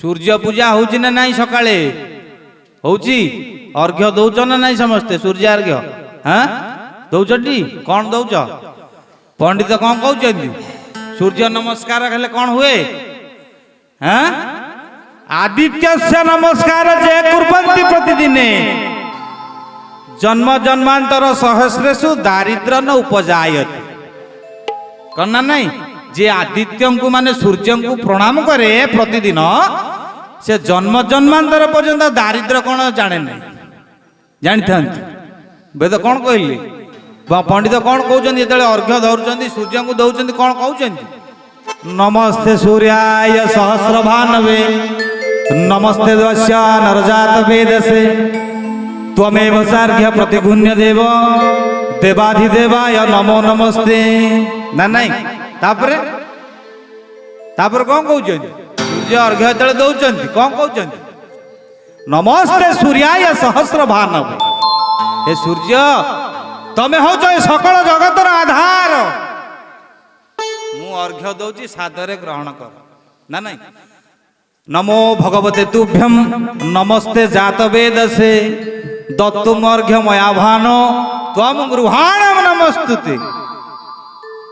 सूर्य पूजा होउची ना नहीं सकाळे होउची अर्घ्य दौच ना नहीं समस्ते सूर्य अर्घ्य हाँ दौचटी कौन दौच पंडित कौन कहते सूर्य नमस्कार हेले कौन हुए हाँ आदित्य से नमस्कार जे कुर्वन्ति प्रतिदिने जन्म जन्मांतर सहस्रेषु दारिद्र्य न उपजायते करना नहीं जे आदित्य को माने सूर्य को प्रणाम करे प्रतिदिन से जन्म जन्मांतर पर्यंत दारिद्र्य कौन जाने नहीं जानी था वेद कौन कहले पंडित कौन कहते जो अर्घ्य दौर सूर्य को दौरान कौन कहते नमस्ते सूर्याय सहस्रभानवे नमस्ते दस्या नरजात वेदसे त्वमेव सार्घ्य प्रतिगुण्य देव देवाधिदेवाय नमो नमस्ते ना नहीं तापर कौन कहते सूर्य अर्घ्य जो दौरान कौन कहते नमस्ते सूर्याय सहस्रभानवे हे सूर्य तमे हो सकल जगतर आधार मु अर्घ्य दौची सादरे ग्रहण कर ना नहीं नमो भगवते तुभ्यम नमस्ते जात वेदसे दत्तुम अर्घ्य मया भानो त्वम गृहाणम नमस्तुते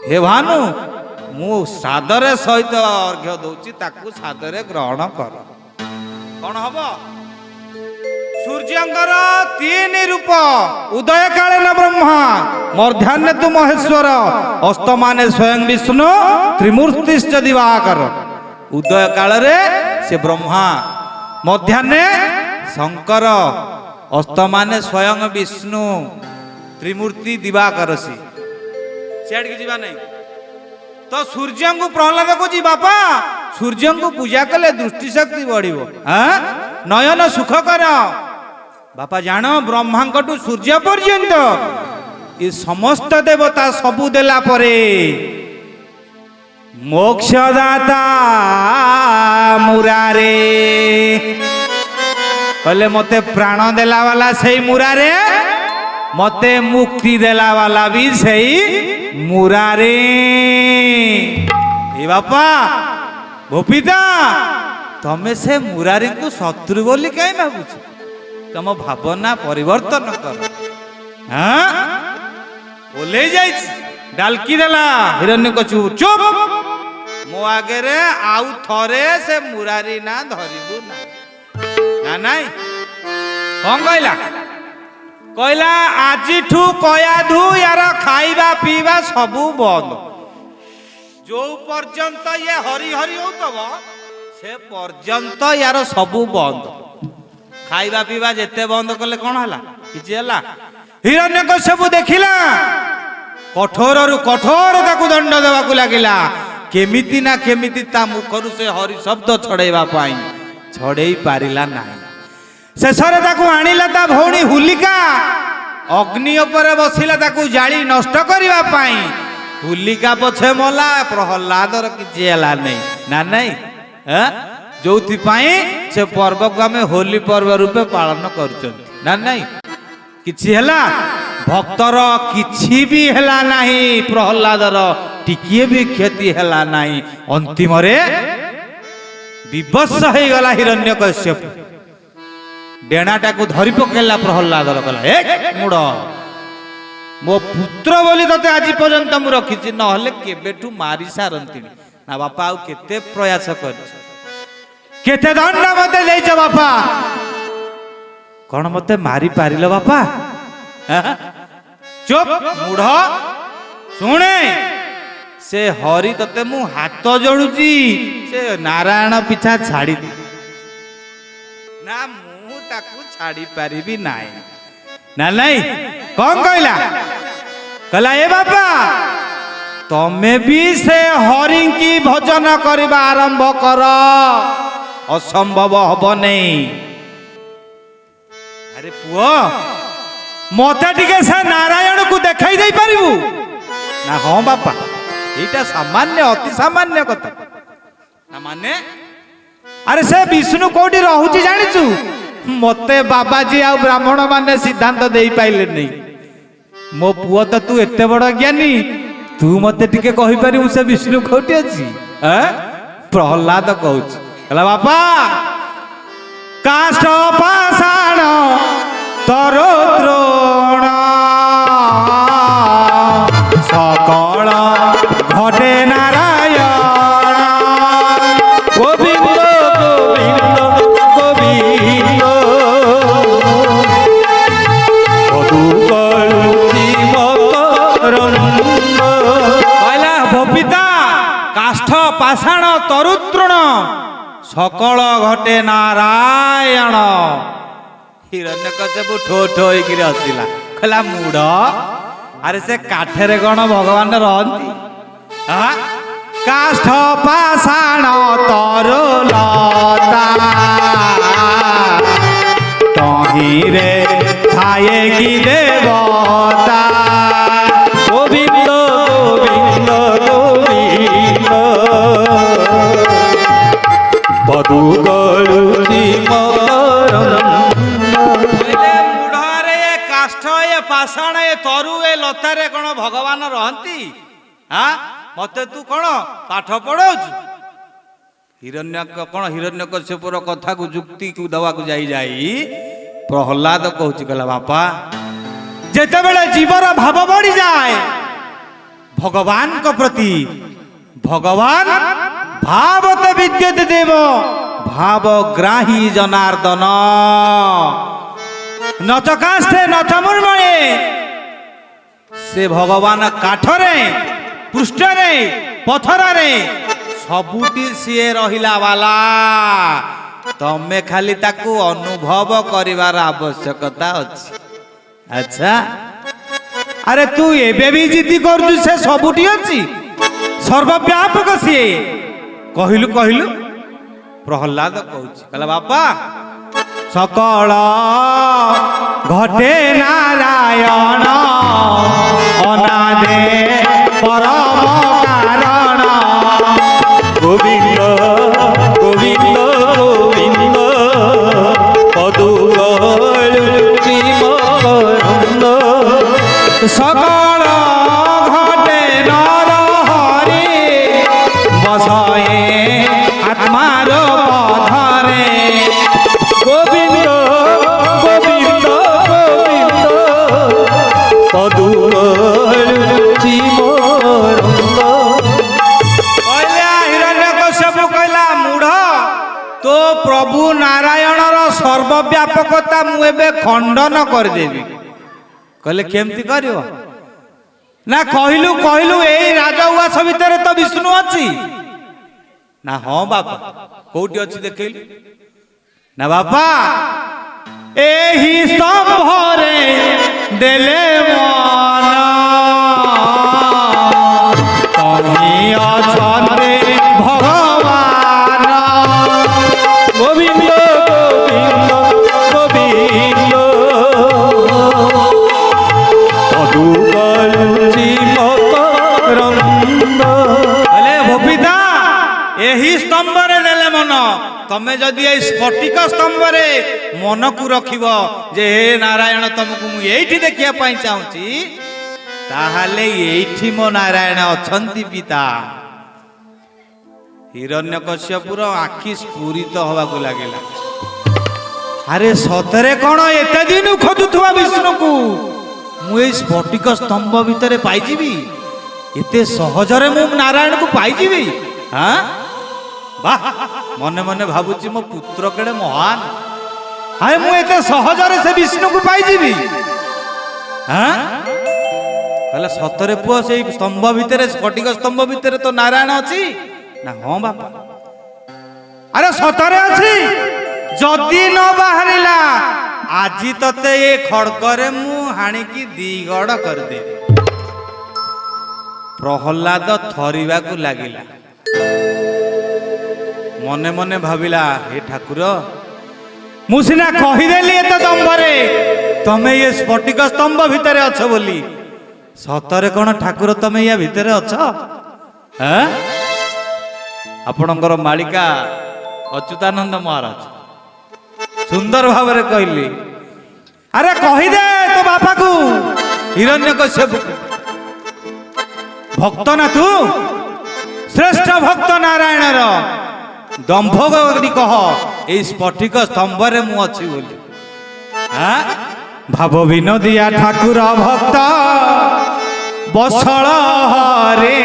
हे भानु मु सादरे सहित अर्घ्य दौची ताकू सादरे ग्रहण कर कौन हबो सूर्यंकर तीन रूप उदय काले न ब्रह्मा मध्याह्ने तु महेश्वर अस्तमाने स्वयं विष्णु त्रिमूर्तिश्च दिवाकर उदय काल रे से ब्रह्मा मध्याह्ने शंकर अस्तमाने स्वयं विष्णु त्रिमूर्ति दिवाकर सियाड़ की नहीं तो सूर्य को प्रहलाद को जी बापा सूर्य को पूजा कले दृष्टि शक्ति बढ़िबो हाँ नयन सुख कर बापा जान ब्रह्मांकटू सूर्य पर्यंत ये समस्त देवता सबू देला परे मोक्षदाता मुरारे कहले मते प्राण देला वाला सही मुरारे मते मुक्ति देला वाला भी सही मुरारे ए बापा भोपिता तमे से मुरारी को शत्रु बोली कहीं भावुच तुम भावना परिवर्तन कर हाँ ओले डालकी देला हिरण्यकशिपु चुप मो आगे रे आउ थरे से मुरारी ना धरिबु ना नहीं कौन कहला कहला आजिठू कयाधु यार खाइबा पीवा सबू बंद जो पर्यंत ये हरि हरि होतब से पर्यंत यार सबू बंद खाइबा पीवा जेते बंद कले कौन हला किछि हला हिरण्यकशिपु देखिला कठोर रु कठोर ताकू दंड देवाकू लागिला केमिति ना केमिति ता मुखरु से हरि शब्द छड़ेबा पाई छड़ेई पारिला नाही शेषरे ताकू आनिला ता भौणी हुलिका अग्नि ऊपर बसिला ताकू जाली नष्ट करिबा पाई हुलिका पछे मला प्रहलादर किछि हला नहीं ना नहीं जोथि पाई से पर्व को आम होली पर्व रूपे पालन करछन ना नहीं किछि हला भक्तर किछि भी हला नहीं प्रहलादर टिकिए भी क्षति हला नहीं अंतिम रे विवश हो गला हिरण्यकश्यप डेणाटा को धरी पकेला प्रहलादर कहला ए मुड़ मो पुत्र बोली तते आज पर्यंत मु रखिछि नहले केबेठू मारी सारंती ना बापा आउ केते प्रयास कर केते दंड मते देइछ बापा कौन मते मारी पारिलो बापा चुप मूढ़ शुणे से हरि तते मु हाथ जोड़ुची से नारायण पिछा छाड़ी ना मु ताकू छाड़ी पारिबी नाई ना नहीं कौन कहला कहला ए बापा तमे भी से हरि की भजन करबा आरंभ कर असंभव हब नहीं अरे पुओ मते टिके से नारायण को देखाई दे पारिबू ना हाँ बापा एटा सामान्य अति सामान्य कथा ना माने अरे से विष्णु कोठी रहूची जानिचु मते बाबाजी आ ब्राह्मण माने सिद्धांत दे पाइले नहीं मो पुओ तो तू एते बड़ ज्ञानी तू मते टिके कहि पारिबू से विष्णु कोठी अछि प्रहलाद कहूची कहला बापा काष्ठ पाषाण तरुद्रोण सकल घटे नारायण गोविंद गोविंद गोविंद कहला बबिता काष्ठ पाषाण तरुद्रोण सकल घटे नारायण हिरण्यकश्यप ठो ठो होकर हसिला कहला मूढ़ अरे से काठेरे कौन भगवान रहती काष्ठ पाषाण तरुलता तहिरे थाए कि देवता गोविंद गोविंद गोविंद बधु गलुची मुढ़े ये काष्ठ ये पाषाण ये तरु ये लतारे कौन भगवान रहती हाँ मत तू कौन पाठ पढ़ाऊ हिरण्य कौन हिरण्यकश्यपुर कथा को जुक्ति को दवा को जाई जाई प्रहलाद कहूँ कहला बापा जेते बेले जीवर भाव बढ़ी जाए भगवान को प्रति भगवान भावते विद्युत देव भाव ग्राही जनार्दन नच काष्ठे नच मृण्मये से भगवान काठरे पृष्ठरे पथरे सबुटी सी रहिला वाला तमे खाली ताकू अनुभव करिवार आवश्यकता अछि अच्छा अरे तू एबे भी जिद्दी करजु से सबुटी अछि सर्वव्यापक सी कहलु कहलु प्रहलाद कहूची कहला बापा सकल घटे नारायण अनादे परम कारण गोविंद गोविंद गोविंद पदुगलुची मकरंद सकल घटे नर हरि बसए आत्मार पधरे गोविंद गोविंद गोविंद पदुगलुची मकरंद कहला हिरण्यकश्यप कहला मूढ़ तो प्रभु नारायणर सर्वव्यापकता मु एबे खंडन करदेवी कहले केमती करियो ना कहलु कहलु ए राजउआस भितर तो विष्णु अछि ना हाँ बापा कोठी अछि देखैलु ना बापा एही स्तंभरे देले मन तही अछन्ते भगवान गोविंद गोविंद गोविंद पदुगलुची मकरंद अले भोपिता एही स्तंभरे देले मन तमे जदि ए स्फटिक स्तंभरे मन को रखिब जे हे नारायण तुमको मु एठी देखिया पाई चाहूची ताहाले एठी मो नारायण अछंती पिता हिरण्यकश्यपुर आखि स्फुरित हवा को लागेला अरे सतरे कौन एते दिन खोजुथुवा विष्णु को मु ए स्फटिक स्तंभ भितर पाई जीवी एते सहजरे मु नारायण को पाई जीवी हां वाह मने मने भाबुची मो पुत्र केड़े महान हाय मु एते सहजरे से विष्णु को पाई जीवी हां कहला सतरे पुओ से स्तंभ भितर स्फटिक स्तंभ भितर तो नारायण अछि ना हाँ बापा अरे सतरे अछि जदि न बाहरिला आजी तते ये खड़गरे मु हाणी की दिगड़ कर दे प्रहलाद थरिबा को लागिला मने मने भाविला हे ठाकुर मुसिना कहीदेली एत दम्भरे तमे ये स्फटिक स्तंभ भितर अछ बोली सतरे कौन ठाकुर तमे या भितर अछ हैं आपणकर मालिका अच्युतानंद महाराज सुंदर भाव कहली अरे कहीदे तो बापा को हिरण्यकश्यप भक्त ना तू श्रेष्ठ भक्त नारायण ଦମ୍ଭ କରି କହ ଏଇ ସ୍ଫଟିକ ସ୍ତମ୍ଭରେ ମୁଁ ଅଛି ବୋଲି। ଭାବ ବିନୋଦିଆ ଠାକୁର ଭକ୍ତ ବସଳ ହରେ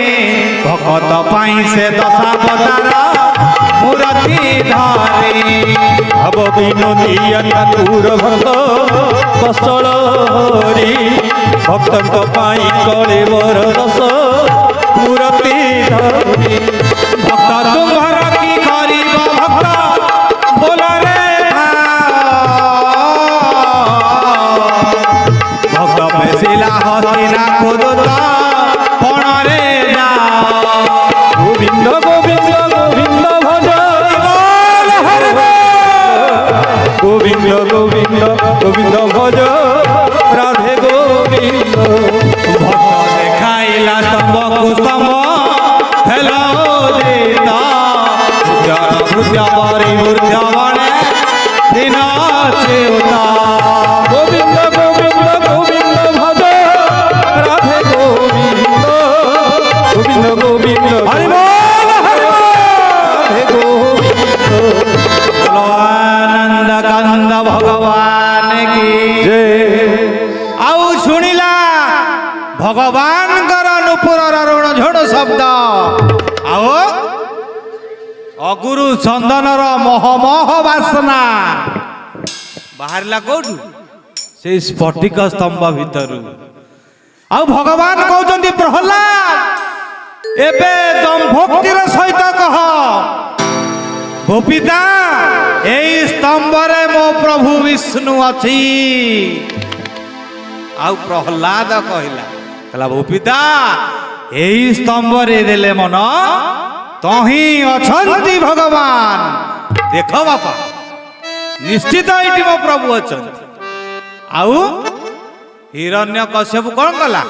ଭକତ ପାଇଁ ସେ ଦଶାବତାର ମୂରତି ଧରେ। ଭାବ ବିନୋଦିଆ ଠାକୁର ଭକ୍ତ ବସଳ ହରି ଭକ୍ତଙ୍କ ପାଇଁ କଳିବର ଦଶ ମୂରତି ଧରି। ଭକ୍ତ ତୁମ୍ଭର କି କରିବ ଭକ୍ତ ବୋଲରେ ଭକ୍ତ ପେଶିଲା ହସିଲା ଖୋଦୁତ ପଣରେ ଗୋବିନ୍ଦ ଗୋବିନ୍ଦ ଗୋବିନ୍ଦ ଭଜ ଗୋବିନ୍ଦ ଗୋବିନ୍ଦ ଗୋବିନ୍ଦ ଭଜ ରାଧେ ଗୋବିନ୍ଦ। ଭକ୍ତ ଦେଖାଇଲା ସ୍ତମ୍ଭକୁ ସ୍ତମ୍ଭ ହେଲୋ ଦିତ ବୃତ୍ୟ ପରିବୃତ୍ୟ ବଣେ ଦିନ ଚ୍ୟୁତ। ଗୋବିନ୍ଦ ଗୋବିନ୍ଦ ଗୋବିନ୍ଦ ଭଜ ରାଧେ ଗୋବିନ୍ଦ ଗୋବିନ୍ଦ ଗୋବିନ୍ଦ ହରି ବୋଲ ରାଧେ ଗୋବିନ୍ଦ। ଆନନ୍ଦ କନ୍ଦ ଭଗବାନ କି ଆଉ ଶୁଣିଲା ଭଗବାନଙ୍କର ନୂପୁରର ଋଣ ଝୋଡ଼ ଶବ୍ଦ ଆଉ ଅଗୁରୁ ଚନ୍ଦନର ମହମହ ବାସନା ବାହାରିଲା କୋଉଠୁ? ସେଇ ସ୍ଫଟିକ ସ୍ତମ୍ଭ ଭିତରୁ। ଆଉ ଭଗବାନ କହୁଛନ୍ତି ପ୍ରହ୍ଲାଦ ଏବେ ଦମ୍ଭୋକ୍ତିର ସହିତ କହ ଗୋପିତା ଏଇ ସ୍ତମ୍ଭରେ ମୋ ପ୍ରଭୁ ବିଷ୍ଣୁ ଅଛି। ଆଉ ପ୍ରହ୍ଲାଦ କହିଲା ଗୋପିତା ଏଇ ସ୍ତମ୍ଭରେ ଦେଲେ ମନ ତହିଁ ଅଛନ୍ତି ଭଗବାନ। ଦେଖ ବାପା ନିଶ୍ଚିତ ଏଇଠି ମୋ ପ୍ରଭୁ ଅଛନ୍ତି। ଆଉ ହିରଣ୍ୟକଶ୍ୟପ କଣ କଲା?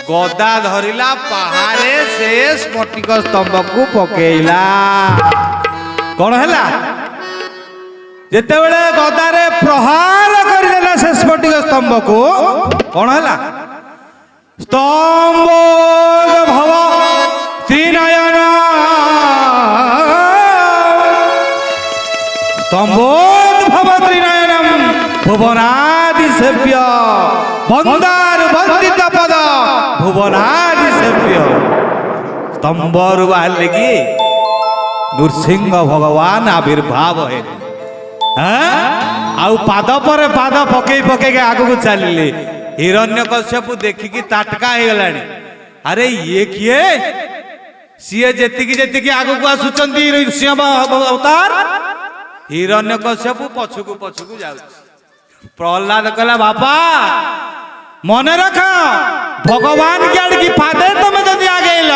ଗଦା ଧରିଲା ପାହାରେ ସେ ସ୍ଫଟିକ ସ୍ତମ୍ଭକୁ ପକେଇଲା। କଣ ହେଲା? ଯେତେବେଳେ ଗଦାରେ ପ୍ରହାର କରିଦେଲା ସେ ସ୍ଫଟିକ ସ୍ତମ୍ଭକୁ କଣ ହେଲା? স্তম্ভ ভব ত্রিনয়ন স্তম্ভোদ্ভব ত্রিনয়নম ভুবনাদি সেব্য বন্দার বন্দিত পদ ভুবনাদি সেব্য। স্তম্ভରୁ ବାହାରିଲେ କି ନୃସିଂହ ଭଗବାନ ଆବିର୍ଭାବ ହେଲେ। ଆଉ ପାଦ ପରେ ପାଦ ପକେଇ ପକେଇକି ଆଗକୁ ଚାଲିଲେ। ହିରଣ୍ୟକଶ୍ୟପ ଦେଖିକି ତାଟକା ହେଇଗଲାଣି। ଆରେ ଇଏ କିଏ? ସିଏ ଯେତିକି ଯେତିକି ଆଗକୁ ଆସୁଛନ୍ତି ନୃସିଂହ ଅବତାର ହିରଣ୍ୟକଶ୍ୟପ ପଛକୁ ପଛକୁ ଯାଉଛି। ପ୍ରହ୍ଲାଦ କହିଲା ବାପା ମନେ ରଖ ଭଗବାନ କି ଆଡ଼ିକି ପାଦେ ତମେ ଯଦି ଆଗେଇଲ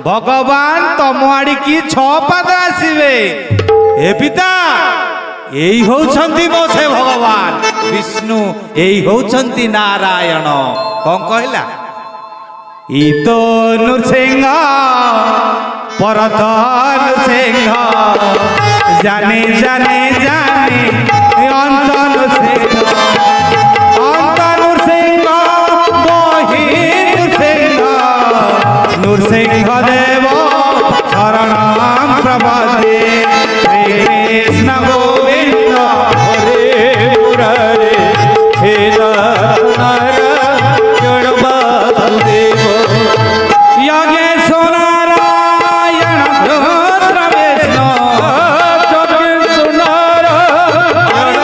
ଭଗବାନ ତମ ଆଡ଼ିକି 6 ପାଦ ଆସିବେ। ଏ ପିତା ଏଇ ହଉଛନ୍ତି ମୋ ସେ ଭଗବାନ ବିଷ୍ଣୁ ଏଇ ହଉଛନ୍ତି ନାରାୟଣ। କଣ କହିଲା? ଇତୋ ନୃସିଂହ ପରତ ନୃସିଂହ ଜାନେ ଜାନେ ଜାନେ ଅନ୍ତ ନୃସିଂହ ଅନ୍ତ ନୃସିଂହ ବହି ନୃସିଂହ ନୃସିଂହ ଦେବ ଶରଣ ପ୍ରପଦେ ଶ୍ରୀକୃଷ୍ଣ ଗୋବିନ୍ଦ ହରେ ମୁରାରେ ହେ ନାରାୟଣ ବାସୁଦେବ। यज्ञेश नारायण रुद्र विष्णु ଯଜ୍ଞେଶ ନାରାୟଣ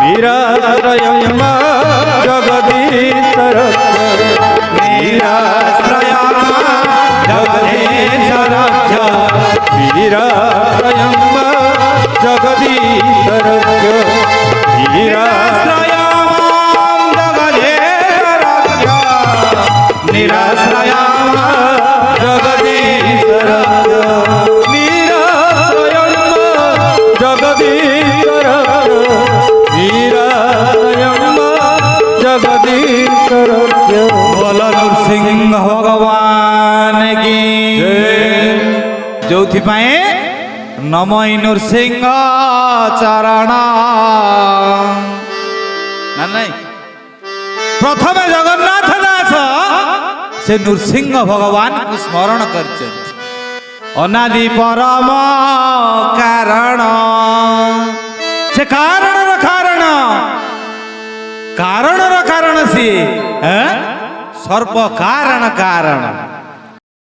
ନିରାଶ୍ରୟ ଜଗଦୀଶର निराश्रय जगदीश्वर ନିରାଶ୍ରୟ ଜଗଦୀଶର निराश्रय जगदीश्वर निराश्रय ଜଗଦୀଶର ନିରାଶ୍ରୟ ଜଗଦୀଶର ନିରାଶ୍ରୟ ଜଗଦୀଶର। बोल नृसिंह भगवान की जो नमय नृसिंह चरण ना नहीं प्रथम जगन्नाथ दास से नृसिंह भगवान को स्मरण कर ଅନାଦି ପରମ କାରଣ ସେ କାରଣର କାରଣ କାରଣର କାରଣ ସିଏ ସର୍ବ କାରଣ କାରଣ